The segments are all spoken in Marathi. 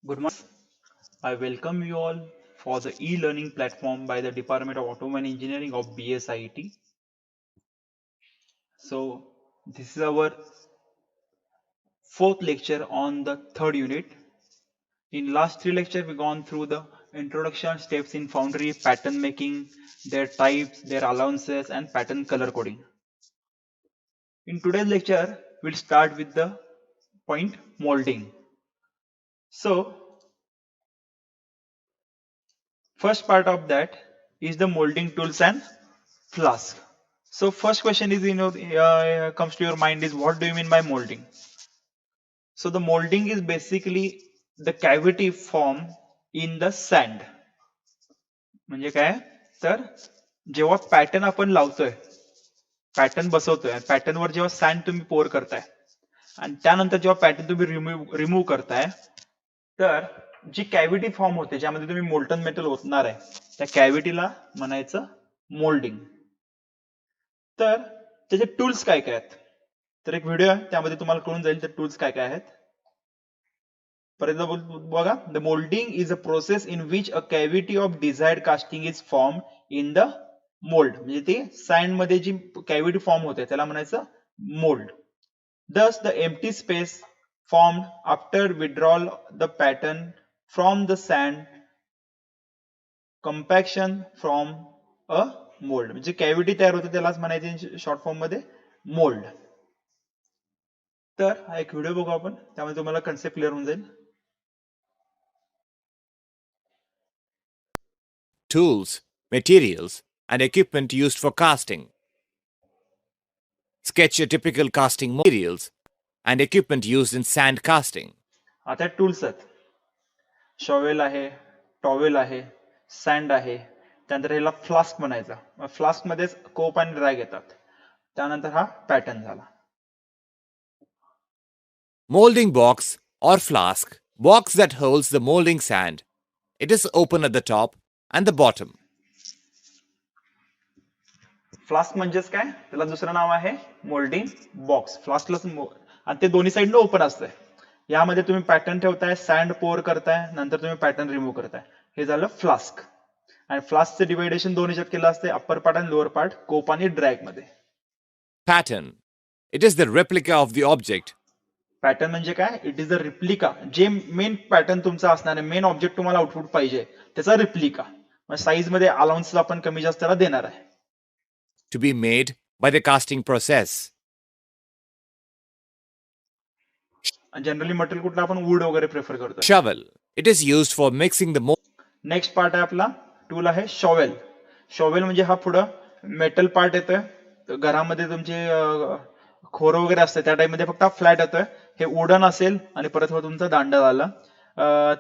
Good morning. I welcome you all for the e-learning platform by the Department of Automobile Engineering of BSIT. So this is our fourth lecture on the third unit. In last three lectures, we've gone through the introduction steps in foundry, pattern making, their types, their allowances, and pattern color coding. In today's lecture, we'll start with the point molding. So first part of that is the molding tools and flask. So first question is, comes to your mind is what do you mean by molding? So the molding is basically the cavity form in the sand. म्हणजे काय तर जेव्हा पॅटर्न आपण लावतोय, पॅटर्न बसवतोय, पॅटर्न वर जेव्हा सँड तुम्ही पोर करताय आणि त्यानंतर जेव्हा पॅटर्न तुम्ही रिमूव्ह करताय, तर जी कॅव्हिटी फॉर्म होते ज्यामध्ये तुम्ही मोल्टन मेटल ओतणार आहे त्या कॅव्हिटीला म्हणायचं मोल्डिंग. तर त्याचे टूल्स काय काय आहेत, तर एक व्हिडिओ आहे त्यामध्ये तुम्हाला कळून जाईल ते टूल्स काय काय आहेत. फॉर एक्झाम्पल बघा, the moulding is a process in which a cavity of desired casting is form in the mould. म्हणजे ते सँड मध्ये जी कॅव्हिटी फॉर्म होते त्याला म्हणायचं mould. Thus the empty space formed after withdrawal the pattern from the sand compaction from a mold. म्हणजे कॅव्हिटी तयार होते त्यालाच म्हणायचे शॉर्ट फॉर्म मध्ये मोल्ड. तर हा एक व्हिडिओ बघू आपण, त्यामध्ये तुम्हाला कन्सेप्ट क्लिअर होऊन जाईल. Tools, materials, and equipment used for casting. Sketch a typical casting materials and equipment used in sand casting. आता टूल्स आहेत, शॉवेल आहे, टॉवेल आहे, सँड आहे, त्यानंतर ह्याला फ्लास्क म्हणायचा. फ्लास्क मध्येच कोप आणि ड्रॅग येतात. त्यानंतर हा पॅटर्न झाला. Molding box or flask, box that holds the molding sand. It is open at the top and the bottom. Flask म्हणजेच काय, त्याला दुसरं नाव आहे मोल्डिंग बॉक्स. फ्लास्कला आणि ते दोन्ही साईडनं ओपन असतंय. यामध्ये तुम्ही पॅटर्न ठेवताय, सँड पोर करताय, नंतर तुम्ही पॅटर्न रिमूव्ह करताय. हे झालं फ्लास्क. आणि फ्लास्कचं डिवायडेशन दोन ह्याच्यात केलं असते, अप्पर पार्ट आणि लोअर पार्ट, कोप आणि ड्रॅग मध्ये. Pattern. It is the replica of the object. Pattern म्हणजे काय, इट इज द रिप्लिका. जे मेन पॅटर्न तुमचा असणार आहे, मेन ऑब्जेक्ट तुम्हाला आउटपुट पाहिजे त्याचा रिप्लिका. साईज मध्ये अलाउन्स आपण कमी जास्त त्याला देणार आहे. To be made by the casting process. Generally material कुठलं आपण वूड वगैरे प्रेफर करतो. Shovel. It is used for mixing the mold. Next part आहे आपला टूल आहे शॉवेल. शॉवेल म्हणजे हा पुढं मेटल पार्ट येतोय, घरामध्ये तुमचे खोरं वगैरे असते त्या टाइप मध्ये फक्त फ्लॅट येतोय. हे वुडन असेल आणि परत तुमचा दांडा झाला.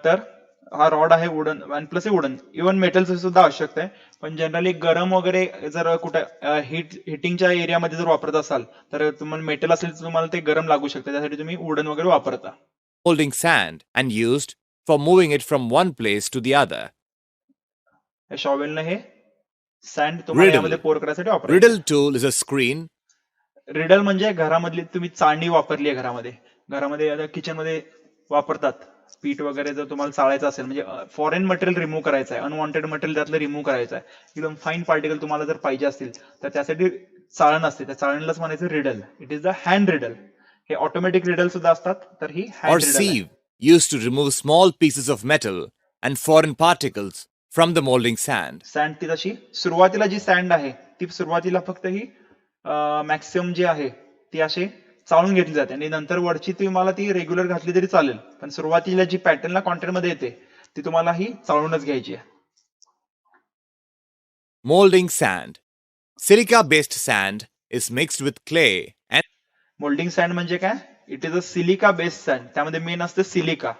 तर हा रॉड आहे वुडन आणि प्लस वुडन. इव्हन मेटलचं सुद्धा आवश्यकता आहे, पण जनरली गरम वगैरे जर कुठं हिटिंगच्या एरियामध्ये जर वापरत असाल तर तुम्हाला मेटल असेल तर तुम्हाला ते गरम लागू शकते, त्यासाठी तुम्ही वुडन वगैरे वापरता. Molding sand and used for moving it from one place to the other. शॉवेलने हे सँड तुम्हाला यामध्ये पोर करायसाठी वापरायचं. Riddle tool is a screen. Riddle म्हणजे घरामधली तुम्ही चाळणी वापरली आहे घरामध्ये किचन मध्ये वापरतात. पीठ वगैरे जर तुम्हाला चाळायचं असेल, म्हणजे फॉरेन मटेरियल रिमूव्ह करायचं आहे, अनवॉन्टेड मटेरियल त्यातलं रिमूव्ह करायचं आहे, एकदम फाईन पार्टिकल तुम्हाला जर पाहिजे असतील तर त्यासाठी चाळण असते, त्या चाळणीलाच म्हणायचं riddle. It is the hand riddle. हे ऑटोमॅटिक रिडल सुद्धा असतात, तर ही Or hand riddle. sieve, used to remove small pieces of metal and foreign particles from the molding sand. Sand ती तशी सुरुवातीला जी सँड आहे ती सुरुवातीला फक्त ही मॅक्सिमम जी आहे ती अशी चाळून घेतली जाते आणि नंतर वरची तुम्हाला ती रेग्युलर घातली तरी चालेल, पण सुरुवातीला जी पॅटर्नला कॉन्टेंट मध्ये येते ती तुम्हाला ही चाळूनच घ्यायची आहे. Molding sand. Silica based sand is mixed with clay and moulding sand म्हणजे काय, it is a silica based sand. त्यामध्ये मेन असतं सिलिका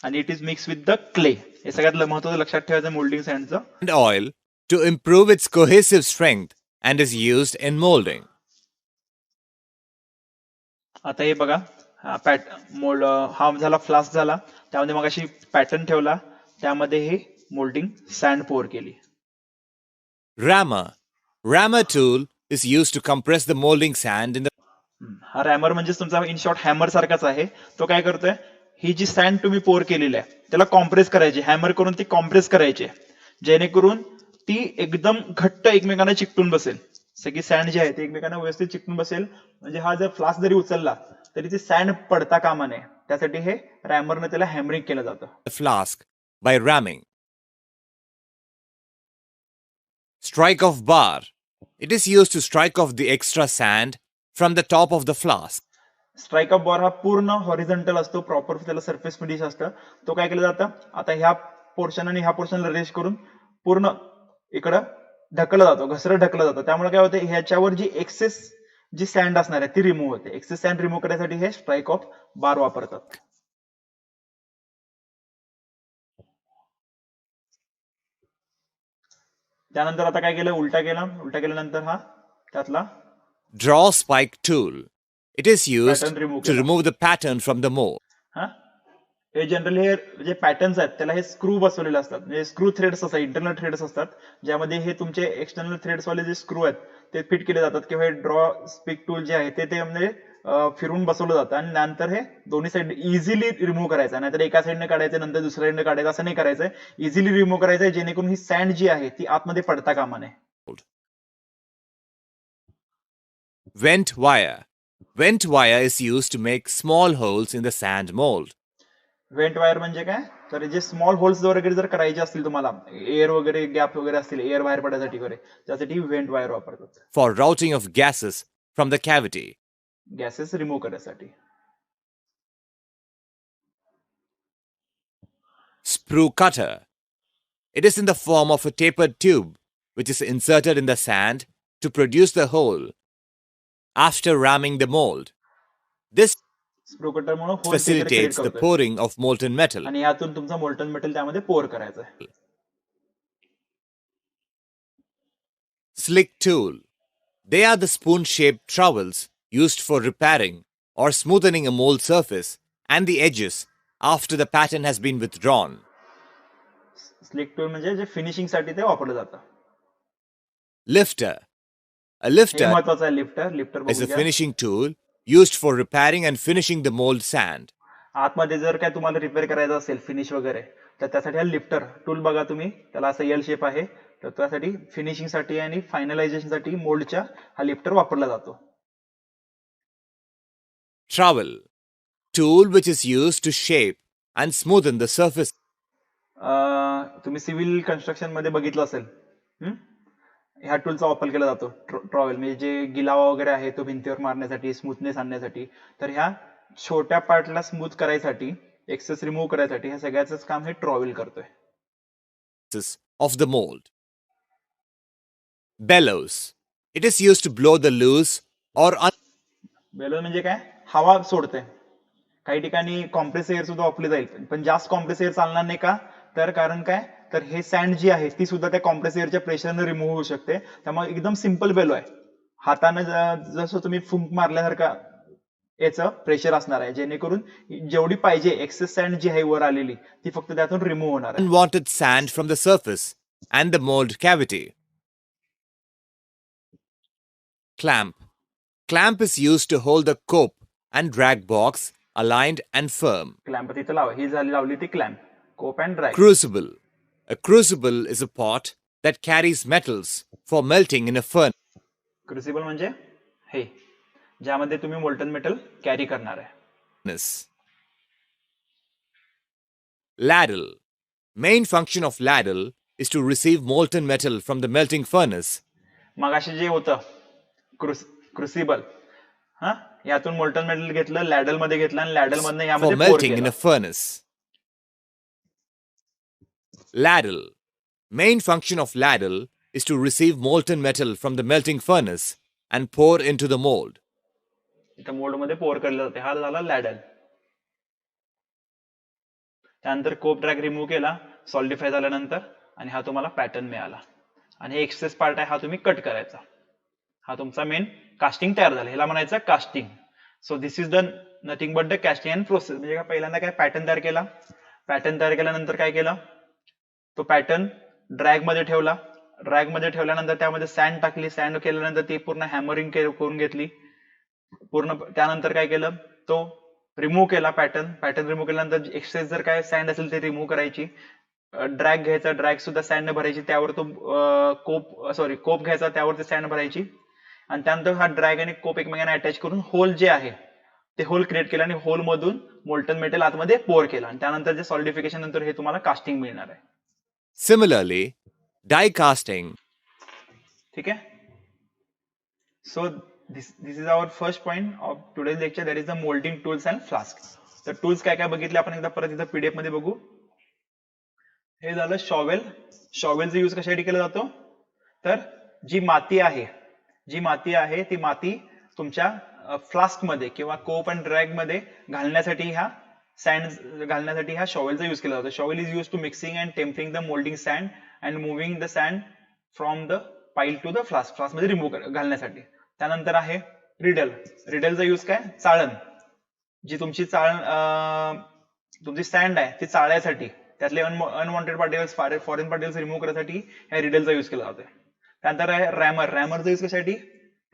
आणि it is mix with the clay. हे सगळ्यात महत्वाचं लक्षात ठेवायचं मोल्डिंग सँडचं. oil to improve its cohesive strength and is used in molding. आता हे बघा, हा झाला फ्लास्क झाला, त्यामध्ये मग अशी पॅटर्न ठेवला, त्यामध्ये हे मोल्डिंग सँड पोर केली. Rammer. Rammer tool is used to compress the molding sand in the हा रॅमर म्हणजे तुमचा इन शॉर्ट हॅमर सारखाच आहे. तो काय करतोय, ही जी सँड तुम्ही पोर केलेली आहे त्याला कॉम्प्रेस करायचे, हॅमर करून ती कॉम्प्रेस करायचे, जेणेकरून ती एकदम घट्ट एकमेकांना चिकटून बसेल. सगळी सँड जी आहे ती एकमेकांना व्यवस्थित चिकटून बसेल. म्हणजे हा जर फ्लास्क जरी उचलला तरी ती सँड पडता कामा नये, त्यासाठी हे रॅमरने त्याला हॅमरिंग केलं जातं. The flask by ramming. Strike off bar. It is used to strike off the extra sand from the top of the flask. Strike off bar हा पूर्ण हॉरिझॉन्टल असतो, प्रॉपर त्याला सरफेस फिनिश असतं. तो काय केलं जातं, आता ह्या पोर्शन आणि ह्या पोर्शनला रेश करून पूर्ण इकडं ढकलला जातो, घसरत ढकलला जातो. त्यामुळे काय होतं, ह्याच्यावर जी एक्सेस जी सँड असणार आहे ती रिमूव्ह होते. एक्सेस सँड रिमूव्ह करण्यासाठी हे स्ट्राईक ऑफ बार वापरतात. त्यानंतर आता काय केलं, उलटा केला. उलटा केल्यानंतर हा त्यातला Draw spike tool. It is used pattern remove to केला. remove the pattern from the mold. हा हे जनरली हे जे पॅटर्न्स आहेत त्याला हे स्क्रू बसवलेले असतात, म्हणजे स्क्रू थ्रेड्स असतात, इंटरनल थ्रेड्स असतात, ज्यामध्ये हे तुमचे एक्सटर्नल थ्रेड्स वाले जे स्क्रू आहेत ते फिट केले जातात, किंवा हे ड्रॉ स्पिक टूल जे आहे ते म्हणजे फिरून बसवलं जातं. आणि नंतर हे दोन्ही साईड इझिली रिमूव्ह करायचं, नाहीतर एका साईडने काढायचं नंतर दुसऱ्या साईडने काढायचं, असं नाही करायचंय. इझिली रिमूव्ह करायचंय, जेणेकरून ही सँड जी आहे ती आतमध्ये पडता कामा नये. Vent wire. Vent wire is used to make small holes in the sand mold. Vent wire म्हणजे काय, तर जे स्मॉल होल्स वगैरे जर करायचे असतील तुम्हाला, एअर वगैरे गॅप वगैरे असतील एअर बाहेर पडण्यासाठी वगैरे, त्यासाठी व्हेंट वायर वापरतात. For routing of gases from the cavity. Gases remove करण्यासाठी. Sprue cutter. It is in the form of a tapered tube which is inserted in the sand to produce the hole after ramming the mold. This screw cutter म्हणून होल क्रिएट facilitates the करतोय pouring of molten metal. आणि यातून तुमचं मोल्टन मेटल त्यामध्ये पोर करायचं आहे. Slick tool. They are the spoon-shaped trowels used for repairing or smoothing a mold surface and the edges after the pattern has been withdrawn. Slick tool म्हणजे जे फिनिशिंग साठी ते वापरलं जातं. Lifter. A हे lifter महत्वाचं आहे. लिफ्टर लिफ्टर is a बघून घ्या. finishing tool used for repairing and finishing the mold sand. आतमध्ये जर काय तुम्हाला रिपेअर करायचं असेल फिनिश वगैरे, तर त्यासाठी हा लिफ्टर टूल बघा तुम्ही, त्याला असं एल शेप आहे, तर त्यासाठी फिनिशिंग साठी आणि फायनलायझेशन साठी मोल्डच्या हा लिफ्टर वापरला जातो. Trowel. Tool which is used to shape and smoothen the surface. तुम्ही सिव्हिल कन्स्ट्रक्शन मध्ये बघितलं असेल, ह्या टूलचा वापर केला जातो. ट्रॉवेल म्हणजे जे गिलावा वगैरे आहे तो भिंतीवर मारण्यासाठी, स्मूथनेस आणण्यासाठी. तर ह्या छोट्या पार्टला स्मूथ करायसाठी, एक्सेस रिमूव्ह करायसाठी ह्या सगळ्याच काम हे ट्रॉवेल करतोय. Of the mold. Bellows. It is used to blow the loose or बेलो म्हणजे काय, हवा सोडते. काही ठिकाणी कॉम्प्रेस एअर सुद्धा वापरली जाईल, पण जास्त कॉम्प्रेस एअर चालणार नाही. का तर कारण काय, तर हे सँड जी आहे ती सुद्धा त्या कॉम्प्रेस एअरच्या प्रेशरने रिमूव्ह होऊ शकते. त्यामुळे एकदम सिम्पल बेलो आहे. हाताने जसं तुम्ही फुंक मारल्यासारखा याचं प्रेशर असणार आहे, जेणेकरून जेवढी पाहिजे एक्सेस सँड जी आहे वर आलेली ती फक्त त्यातून रिमूव्ह होणार आहे. unwanted sand from the surface and the mold cavity. Clamp. Clamp is used to hold the cope and drag box aligned and firm. Clamp तिथं लावा, ही झाली लावली ती clamp. Cope and drag. Crucible. A crucible is a pot that carries metals for melting in a furnace. Crucible म्हणजे हे ज्यामध्ये तुम्ही मोल्टन मेटल कॅरी करणार आहे. Ladle. Main function of ladle is to receive molten metal from the melting furnace. मगाशी जे होतं क्रुसिबल, हा यातून मोल्टन मेटल घेतलं, लॅडल मध्ये घेतलं आणि लॅडल मधनं For यामध्ये पोर melting in केलं. a furnace. Ladle. Main function of ladle is to receive molten metal from the melting furnace and pour into the mold. इथं मोल्ड मध्ये पोर केलं जाते. हा झाला लॅडल. त्यानंतर कोप ड्रॅग रिमूव्ह केला सॉलिडिफाय झाल्यानंतर, आणि हा तुम्हाला पॅटर्न मिळाला. आणि हे एक्सेस पार्ट आहे हा तुम्ही कट करायचा. हा तुमचा मेन कास्टिंग तयार झाला. ह्याला म्हणायचं casting. So this is the nothing but the casting and process. म्हणजे काय, पहिल्यांदा काय पॅटर्न तयार केला. पॅटर्न तयार केल्यानंतर काय केलं, तो पॅटर्न ड्रॅग मध्ये ठेवला. ड्रॅग मध्ये ठेवल्यानंतर त्यामध्ये सँड टाकली. सँड केल्यानंतर ती पूर्ण हॅमरिंग करून घेतली पूर्ण. त्यानंतर काय केलं, तो रिमूव्ह केला पॅटर्न रिमूव्ह केल्यानंतर एक्सेस जर काय सँड असेल ते रिमूव्ह करायची. ड्रॅग घ्यायचा, ड्रॅग सुद्धा सँड भरायची, त्यावर तो कोप घ्यायचा, त्यावरती सँड भरायची आणि त्यानंतर हा ड्रॅग आणि कोप एकमेकांना अटॅच करून होल जे आहे ते होल क्रिएट केलं आणि होल मधून मोल्टन मेटल आतमध्ये पोर केलं आणि त्यानंतर जे सॉलिडिफिकेशन नंतर हे तुम्हाला कास्टिंग मिळणार आहे. Similarly, die casting. ठीक आहे. So this is our first point of today's lecture, that is the molding tools and flask. तर टूल्स काय काय बघितले आपण एकदा परत इथं पीडीएफ मध्ये बघू. हे झालं शॉवेल. शॉवेलचा यूज कशासाठी केला जातो, तर जी माती आहे ती माती तुमच्या फ्लास्क मध्ये किंवा कोप अँड ड्रॅग मध्ये घालण्यासाठी ह्या शॉवेलचा यूज केला जातो. Shovel is use to mixing and tempering the moulding sand and moving the sand from the pile to the flask मध्ये रिमूव्ह घालण्यासाठी. त्यानंतर आहे रिडलचा यूज काय, चाळण. जी तुमची तुमची सँड आहे ती चाळण्यासाठी, त्यातले unwanted particles foreign particles remove करण्यासाठी ह्या रिडलचा यूज केला जातो. त्यानंतर आहे रॅमरचा यूज कशासाठी,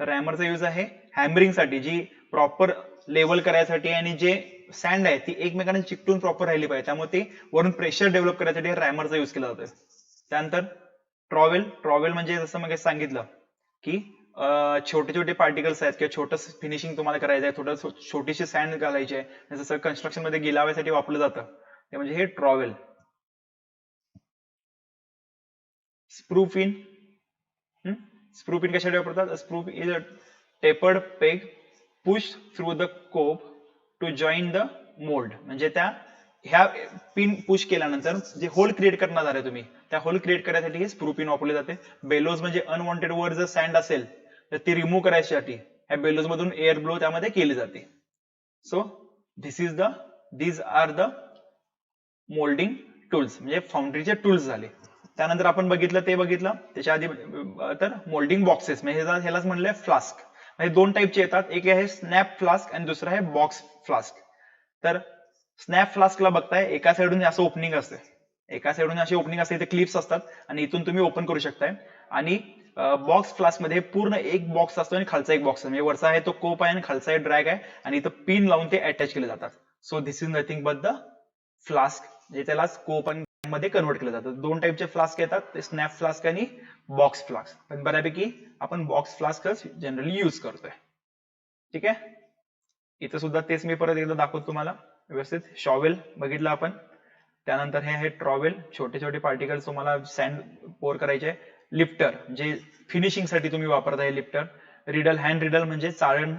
तर रॅमरचा यूज आहे हॅमरिंग साठी, जी प्रॉपर लेवल करायसाठी आणि जे सँड आहे ती एकमेकांना चिकटून प्रॉपर राहिली पाहिजे, त्यामुळे ते वरून प्रेशर डेव्हलप करण्यासाठी रॅमरचा यूज केला जातो. त्यानंतर ट्रॉवेल म्हणजे जसं मग सांगितलं की छोटे छोटे पार्टिकल्स आहेत किंवा छोटं फिनिशिंग तुम्हाला करायचं आहे, छोटीशी सँड घालायची आहे, जसं कन्स्ट्रक्शन मध्ये गिलाव्यासाठी वापरलं जातं ते म्हणजे हे ट्रॉवेल. स्प्रूफिन कशासाठी वापरतात, sprue is a tapered peg push through the cope to join the mould. म्हणजे ह्या पिन पुश केल्यानंतर जे होल क्रिएट करणार आहे तुम्ही, त्या होल क्रिएट करण्यासाठी हे स्प्रू पिन वापरले जाते. बेलोज म्हणजे अनवॉन्टेड वर जर सँड असेल तर ती रिमूव्ह करायसाठी ह्या बेलोज मधून एअर ब्लो त्यामध्ये केली जाते. So these are the moulding tools, म्हणजे फाउंड्रीचे टूल्स झाले. त्यानंतर आपण बघितलं त्याच्या आधी तर मोल्डिंग बॉक्सेस, म्हणजे ह्यालाच म्हणलंय फ्लास्क. म्हणजे दोन टाईपचे येतात, एक आहे स्नॅप फ्लास्क आणि दुसरा आहे बॉक्स फ्लास्क. तर स्नॅप फ्लास्कला बघताय एका साइडून असं ओपनिंग असते, इथे क्लिप्स असतात आणि इथून तुम्ही ओपन करू शकताय. आणि बॉक्स फ्लास्क मध्ये पूर्ण एक बॉक्स असतो आणि खालचा एक बॉक्स, म्हणजे वरचा आहे तो कोप आहे आणि खालचा आहे ड्रॅग आहे आणि इथं पिन लावून ते अटॅच केले जातात. So this is nothing but the flask, म्हणजे त्याला कोप आणि मध्ये कन्वर्ट केलं जातं. दोन टाईपचे फ्लास्क येतात, ते स्नॅप फ्लास्क आणि बॉक्स फ्लास्क. पण बऱ्यापैकी आपण बॉक्स फ्लास्कच जनरली यूज करतोय. ठीक आहे. इथं सुद्धा तेच मी परत एकदा दाखवतो तुम्हाला व्यवस्थित. शॉवेल बघितलं आपण, त्यानंतर हे आहे ट्रॉवेल, छोटे छोटे पार्टिकल्स तुम्हाला सँड पोर करायचे. लिफ्टर जे फिनिशिंग साठी तुम्ही वापरताय लिफ्टर. हँड रिडल म्हणजे चाळण.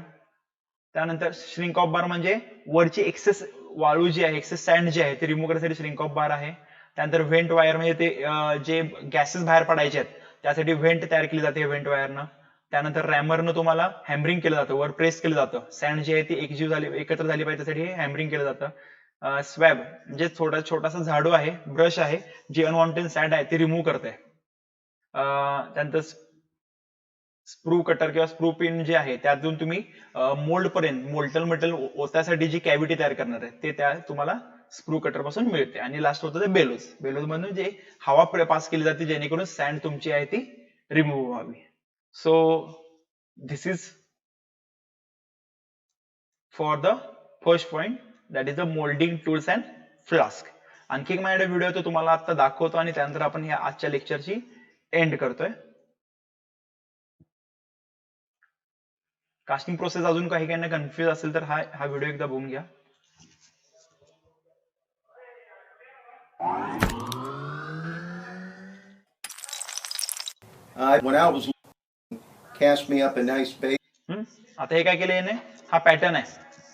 त्यानंतर श्रिंक ऑफ बार म्हणजे वरची एक्सेस वाळू जी आहे, एक्सेस सँड जी आहे ते रिमूव्ह करण्यासाठी श्रिंक ऑफ बार आहे. त्यानंतर व्हेंट वायर म्हणजे ते जे गॅसेस बाहेर पडायचे आहेत त्यासाठी व्हेंट तयार केली जाते व्हेंट वायरनं. त्यानंतर रॅमरनं तुम्हाला हॅमरिंग केलं जातं, वर प्रेस केलं जातं, सँड जी आहे ती एकत्र झाली पाहिजे त्यासाठी हॅमरिंग केलं जातं. स्वॅब म्हणजे छोटासा झाडू आहे, ब्रश आहे, जी अनवॉन्टेड सँड आहे ती रिमूव्ह करते. त्यानंतर स्प्रू कटर किंवा स्प्रू पिन जे आहे त्यातून तुम्ही मोल्ड पर्यंत मोल्टन मेटल ओतासाठी जी कॅव्हिटी तयार करणार आहे ते त्या तुम्हाला स्क्रू कटर पासून मिळते. आणि लास्ट होतं ते बेलोज मधून जे हवा पास केली जाते जेणेकरून सँड तुमची आहे ती रिमूव्ह व्हावी. So this is for the first point, that is the moulding tools and flask. आणखी एक माझ्याकडे व्हिडिओ तो तुम्हाला आता दाखवतो आणि त्यानंतर आपण ह्या आजच्या लेक्चरची एंड करतोय. कास्टिंग प्रोसेस अजून काही कन्फ्युज असेल तर हा व्हिडिओ एकदा बघून घ्या. When I was cast me up a nice आता हे काय केलं याने, हा पॅटर्न आहे,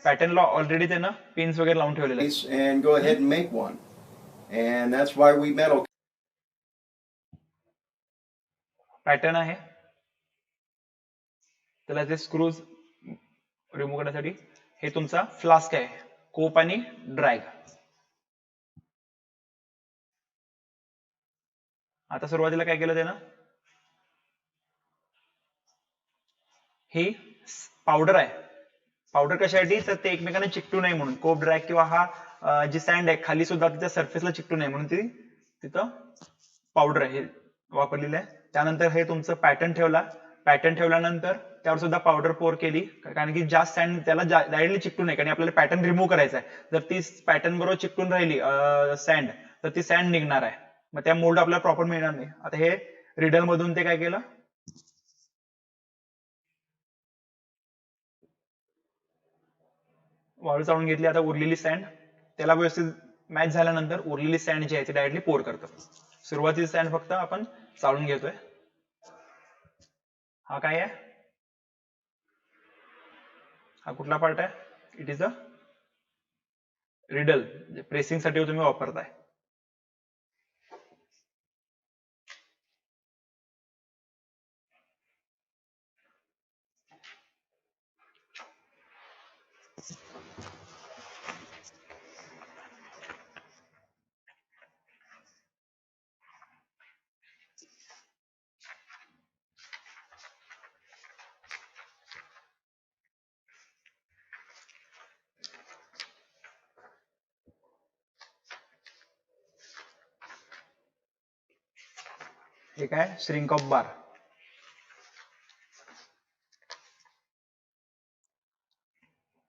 पॅटर्नला ऑलरेडी त्यानं पिन्स वगैरे लावून ठेवलेले आहे. base and go ahead and make one. And that's why we metal pattern आहे, त्याला ते स्क्रूज रिमूव्ह करण्यासाठी. हे तुमचा फ्लास्क आहे, कोप आणि ड्रॅग. आता सुरुवातीला काय केलं त्यानं, ही पावडर आहे. पावडर कशासाठी, तर ते एकमेकांना चिकटू नये म्हणून, कोप ड्रॅग किंवा हा जी सँड आहे खाली सुद्धा तिच्या सरफेसला चिकटू नये म्हणून ती तिथं पावडर आहे वापरलेली आहे. त्यानंतर हे तुमचं पॅटर्न ठेवला, पॅटर्न ठेवल्यानंतर त्यावर सुद्धा पावडर पोर केली, कारण की जास्त सँड त्याला डायरेक्टली चिकटू नये, कारण आपल्याला पॅटर्न रिमूव्ह करायचा आहे. जर ती पॅटर्न बरोबर चिकटून राहिली सँड, तर ती सँड निघणार आहे, मग त्या मोल्ड आपल्याला प्रॉपर मिळणार नाही. आता हे रिडल मधून ते काय केलं, वाळू चाळून घेतली. आता उरलेली सँड त्याला व्यवस्थित मॅच झाल्यानंतर उरलेली सँड जी आहे ती डायरेक्टली पोर करतो. सुरुवातीची सँड फक्त आपण चाळून घेतोय. हा काय आहे, हा कुठला पार्ट आहे, it is a riddle, pressing साठी तुम्ही वापरताय. हे काय, श्रिंक ऑफ बार.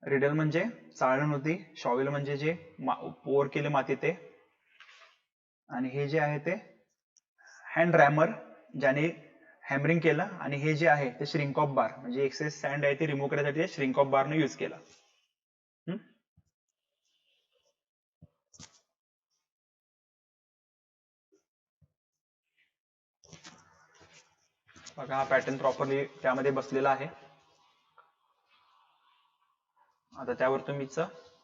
रिडल म्हणजे चाळण होती, शॉवेल म्हणजे जे पोर केले माती ते, आणि हे जे आहे ते हँड रॅमर ज्याने हॅमरिंग केलं, आणि हे जे आहे ते श्रिंक ऑफ बार म्हणजे एक्सेस सँड आहे ते रिमूव्ह करण्यासाठी श्रिंक ऑफ बारने यूज केला. बघा हा पॅटर्न प्रॉपरली त्यामध्ये बसलेला आहे. आता त्यावर तुम्ही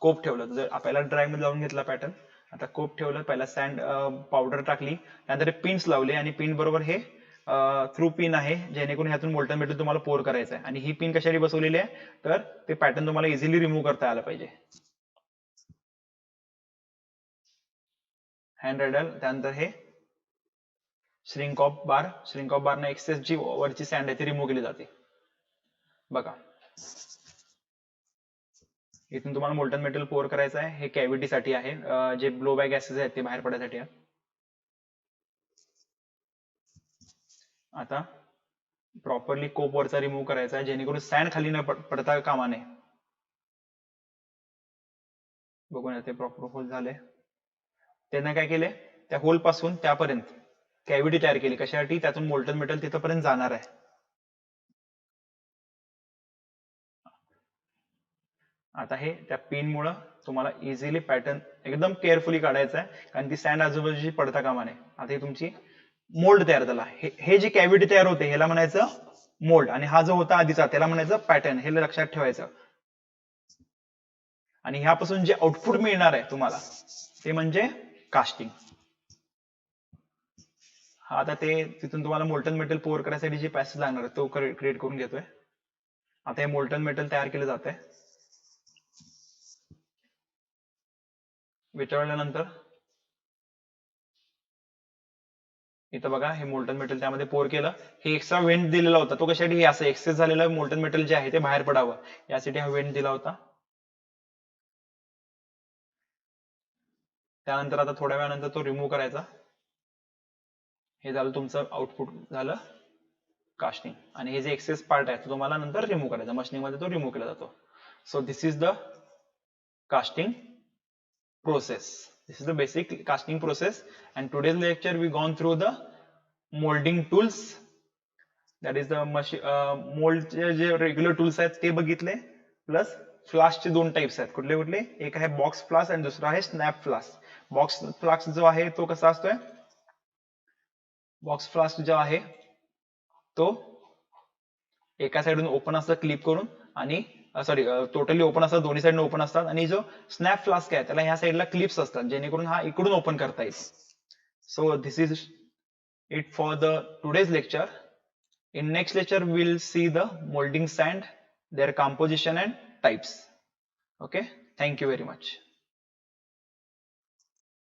कोप ठेवलं, जर आपल्याला ड्राय मध्ये लावून घेतला पॅटर्न, आता कोप ठेवलं, पहिला सँड पावडर टाकली, त्यानंतर पिन्स लावले, आणि पिन बरोबर हे थ्रू पिन आहे, जेणेकरून ह्यातून मोल्टन मेटल तुम्हाला पोर करायचं आहे. आणि ही पिन कशासाठी बसवलेली आहे, तर ते पॅटर्न तुम्हाला इझिली रिमूव्ह करता आलं पाहिजे. हँड रेडल, त्यानंतर हे shrink of bar. Shrink of बारने एक्सेस जी वरची सँड आहे ती रिमूव्ह केली जाते. बघा इथून तुम्हाला मोल्टन मेटल पोर करायचं आहे. हे कॅव्हिटी साठी आहे, जे ब्लो बॅक गॅसेस आहेत ते बाहेर पडण्यासाठी आहे. आता प्रॉपरली कोप वरचा रिमूव्ह करायचा आहे, जेणेकरून सँड खाली न पडता कामा नये. बघून ते प्रॉपर होल झाले. त्यांना काय केले, त्या होल पासून त्यापर्यंत कॅव्हिटी तयार केली, कशासाठी, त्यातून मोल्टन मेटल तिथपर्यंत जाणार आहे. आता हे त्या पिन मुळे तुम्हाला इझिली पॅटर्न एकदम केअरफुली काढायचा आहे, कारण ती सँड आजूबाजूची पडता कामा नये. आता ही तुमची मोल्ड तयार झाला. हे जे कॅव्हिटी तयार होते ह्याला म्हणायचं मोल्ड, आणि हा जो होता आधीचा त्याला म्हणायचं पॅटर्न. हे लक्षात ठेवायचं. आणि ह्यापासून जे आउटपुट मिळणार आहे तुम्हाला ते म्हणजे कास्टिंग. आता ते तिथून तुम्हाला मोल्टन मेटल पोर करायसाठी जे पॅसेज लागणार आहे तो क्रिएट करून घेतोय. आता हे मोल्टन मेटल तयार केलं जात आहे. वितळल्यानंतर इथं बघा हे मोल्टन मेटल त्यामध्ये पोर केलं. हे एक्स्ट्रा वेंट दिलेला होता, तो कशासाठी, हे असं एक्सेस झालेलं मोल्टन मेटल जे आहे ते बाहेर पडावं यासाठी हा वेंट दिला होता. त्यानंतर आता थोड्या वेळानंतर तो रिमूव्ह करायचा. हे झालं तुमचं आउटपुट, झालं कास्टिंग. आणि हे जे एक्सेस पार्ट आहे तो तुम्हाला नंतर रिमूव्ह करायचा, मशीनिंग मध्ये तो रिमूव्ह केला जातो. So this is the casting process. This is the basic casting process, and today's lecture we gone through the molding tools, that is the mold जे रेग्युलर टूल्स आहेत ते बघितले, प्लस फ्लास्कचे दोन टाइप्स आहेत. कुठले कुठले, एक आहे बॉक्स फ्लास्क आणि दुसरा आहे स्नॅप फ्लास्क. बॉक्स फ्लास्क जो आहे तो कसा असतोय, बॉक्स फ्लास्क जो आहे तो एका साइडून ओपन असतं क्लिप करून, आणि सॉरी टोटली ओपन असतात, दोन्ही साइडने ओपन असतात. आणि जो स्नॅप फ्लास्क आहे त्याला ह्या साइडला क्लिप्स असतात, जेणेकरून हा इकडून ओपन करता येईल. So this is it for the today's lecture. In next lecture we'll see the molding sand, their composition and types. Okay, thank you very much.